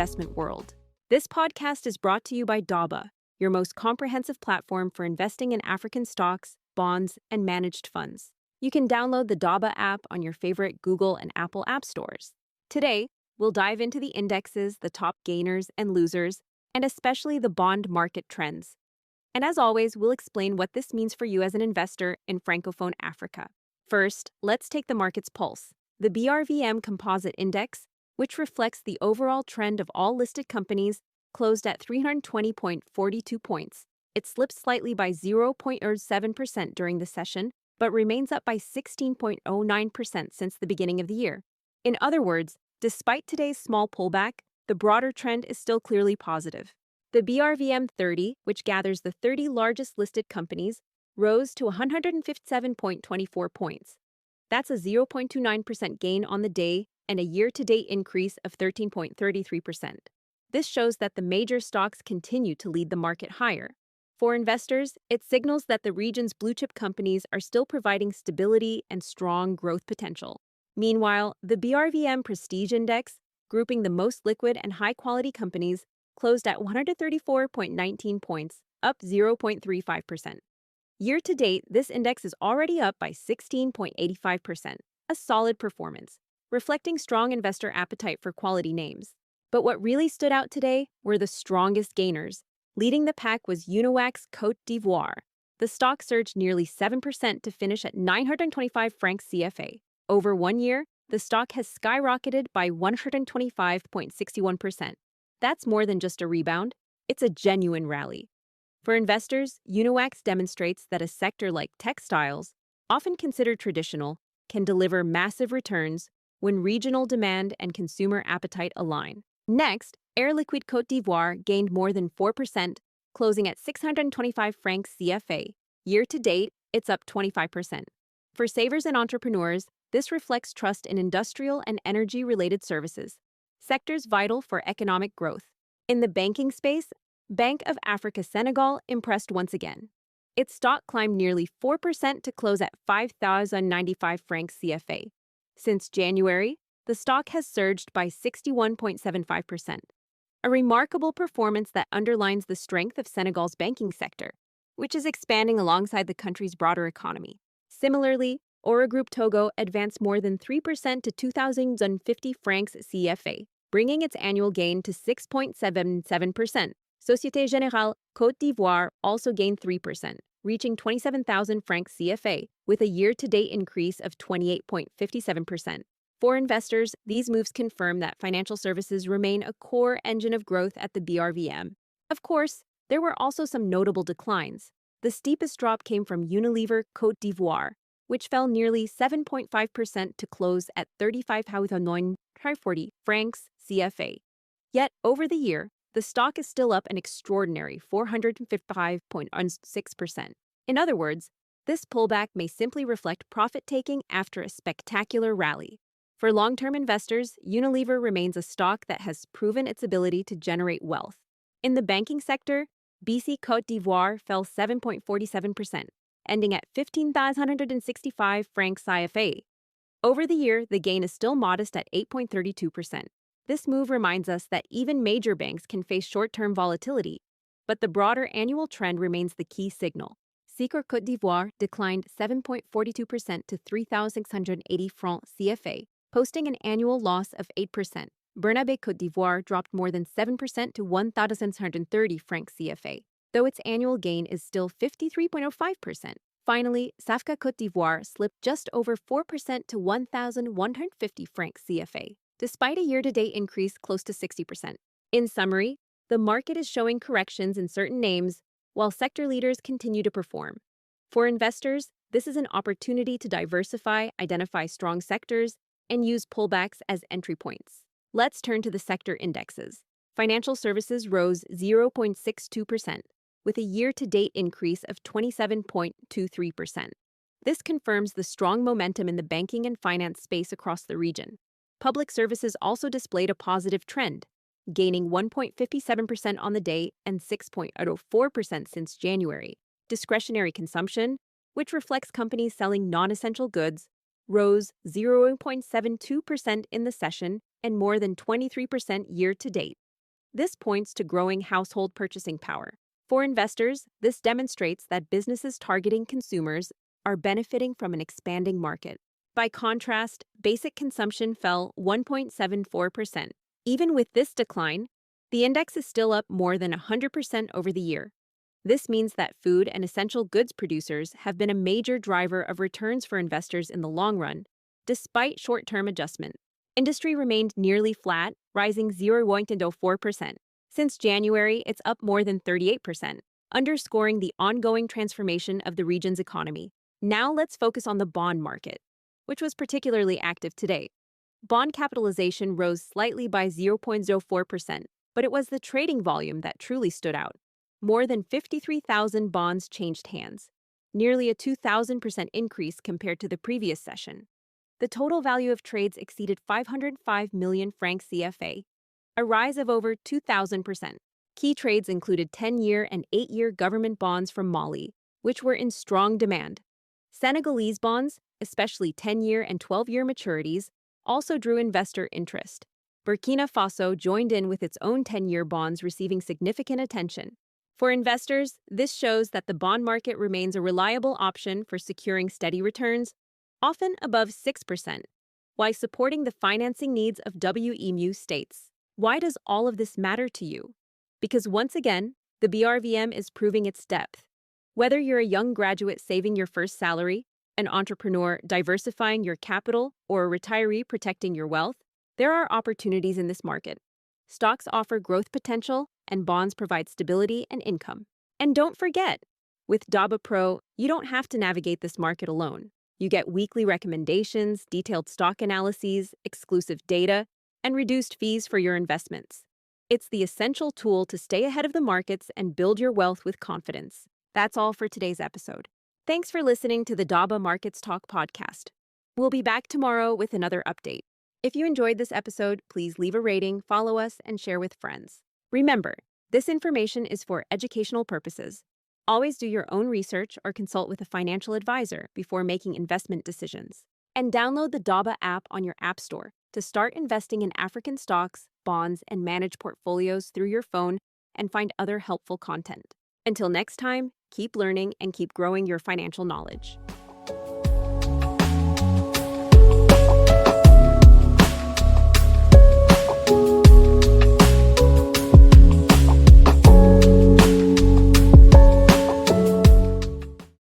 investment world. This podcast is brought to you by Daba, your most comprehensive platform for investing in African stocks, bonds, and managed funds. You can download the Daba app on your favorite Google and Apple app stores. Today, we'll dive into the indexes, the top gainers and losers, and especially the bond market trends. And as always, we'll explain what this means for you as an investor in Francophone Africa. First, let's take the market's pulse. The BRVM Composite Index, which reflects the overall trend of all listed companies, closed at 320.42 points. It slipped slightly by 0.07% during the session, but remains up by 16.09% since the beginning of the year. In other words, despite today's small pullback, the broader trend is still clearly positive. The BRVM 30, which gathers the 30 largest listed companies, rose to 157.24 points. That's a 0.29% gain on the day and a year-to-date increase of 13.33%. This shows that the major stocks continue to lead the market higher. For investors, it signals that the region's blue-chip companies are still providing stability and strong growth potential. Meanwhile, the BRVM Prestige Index, grouping the most liquid and high-quality companies, closed at 134.19 points, up 0.35%. Year-to-date, this index is already up by 16.85%, a solid performance, reflecting strong investor appetite for quality names. But what really stood out today were the strongest gainers. Leading the pack was Uniwax Côte d'Ivoire. The stock surged nearly 7% to finish at 925 francs CFA. Over 1 year, the stock has skyrocketed by 125.61%. That's more than just a rebound, it's a genuine rally. For investors, Uniwax demonstrates that a sector like textiles, often considered traditional, can deliver massive returns when regional demand and consumer appetite align. Next, Air Liquide Côte d'Ivoire gained more than 4%, closing at 625 francs CFA. Year-to-date, it's up 25%. For savers and entrepreneurs, this reflects trust in industrial and energy-related services, sectors vital for economic growth. In the banking space, Bank of Africa Senegal impressed once again. Its stock climbed nearly 4% to close at 5,095 francs CFA. Since January, the stock has surged by 61.75%, a remarkable performance that underlines the strength of Senegal's banking sector, which is expanding alongside the country's broader economy. Similarly, Aura Group Togo advanced more than 3% to 2,050 francs CFA, bringing its annual gain to 6.77%. Société Générale Côte d'Ivoire also gained 3%, reaching 27,000 francs CFA, with a year-to-date increase of 28.57%. For investors, these moves confirm that financial services remain a core engine of growth at the BRVM. Of course, there were also some notable declines. The steepest drop came from Unilever Côte d'Ivoire, which fell nearly 7.5% to close at 35,940 francs CFA. Yet, over the year, the stock is still up an extraordinary 455.6%. In other words, this pullback may simply reflect profit-taking after a spectacular rally. For long-term investors, Unilever remains a stock that has proven its ability to generate wealth. In the banking sector, BICI Côte d'Ivoire fell 7.47%, ending at 15,165 francs CFA. Over the year, the gain is still modest at 8.32%. This move reminds us that even major banks can face short-term volatility, but the broader annual trend remains the key signal. Secor Côte d'Ivoire declined 7.42% to 3,680 francs CFA, posting an annual loss of 8%. Bernabé Côte d'Ivoire dropped more than 7% to 1,630 francs CFA, though its annual gain is still 53.05%. Finally, Safka Côte d'Ivoire slipped just over 4% to 1,150 francs CFA, despite a year-to-date increase close to 60%. In summary, the market is showing corrections in certain names, while sector leaders continue to perform. For investors, this is an opportunity to diversify, identify strong sectors, and use pullbacks as entry points. Let's turn to the sector indexes. Financial services rose 0.62%, with a year-to-date increase of 27.23%. This confirms the strong momentum in the banking and finance space across the region. Public services also displayed a positive trend, gaining 1.57% on the day and 6.04% since January. Discretionary consumption, which reflects companies selling non-essential goods, rose 0.72% in the session and more than 23% year-to-date. This points to growing household purchasing power. For investors, this demonstrates that businesses targeting consumers are benefiting from an expanding market. By contrast, basic consumption fell 1.74%. Even with this decline, the index is still up more than 100% over the year. This means that food and essential goods producers have been a major driver of returns for investors in the long run, despite short-term adjustment. Industry remained nearly flat, rising 0.04%. Since January, it's up more than 38%, underscoring the ongoing transformation of the region's economy. Now let's focus on the bond market, which was particularly active today. Bond capitalization rose slightly by 0.04%, but it was the trading volume that truly stood out. More than 53,000 bonds changed hands, nearly a 2,000% increase compared to the previous session. The total value of trades exceeded 505 million francs CFA, a rise of over 2,000%. Key trades included 10-year and 8-year government bonds from Mali, which were in strong demand. Senegalese bonds, especially 10-year and 12-year maturities, also drew investor interest. Burkina Faso joined in with its own 10-year bonds receiving significant attention. For investors, this shows that the bond market remains a reliable option for securing steady returns, often above 6%, while supporting the financing needs of WEMU states. Why does all of this matter to you? Because once again, the BRVM is proving its depth. Whether you're a young graduate saving your first salary, an entrepreneur diversifying your capital, or a retiree protecting your wealth, there are opportunities in this market. Stocks offer growth potential, and bonds provide stability and income. And don't forget, with Daba Pro, you don't have to navigate this market alone. You get weekly recommendations, detailed stock analyses, exclusive data, and reduced fees for your investments. It's the essential tool to stay ahead of the markets and build your wealth with confidence. That's all for today's episode. Thanks for listening to the Daba Markets Talk podcast. We'll be back tomorrow with another update. If you enjoyed this episode, please leave a rating, follow us, and share with friends. Remember, this information is for educational purposes. Always do your own research or consult with a financial advisor before making investment decisions. And download the Daba app on your app store to start investing in African stocks, bonds, and manage portfolios through your phone and find other helpful content. Until next time, keep learning and keep growing your financial knowledge.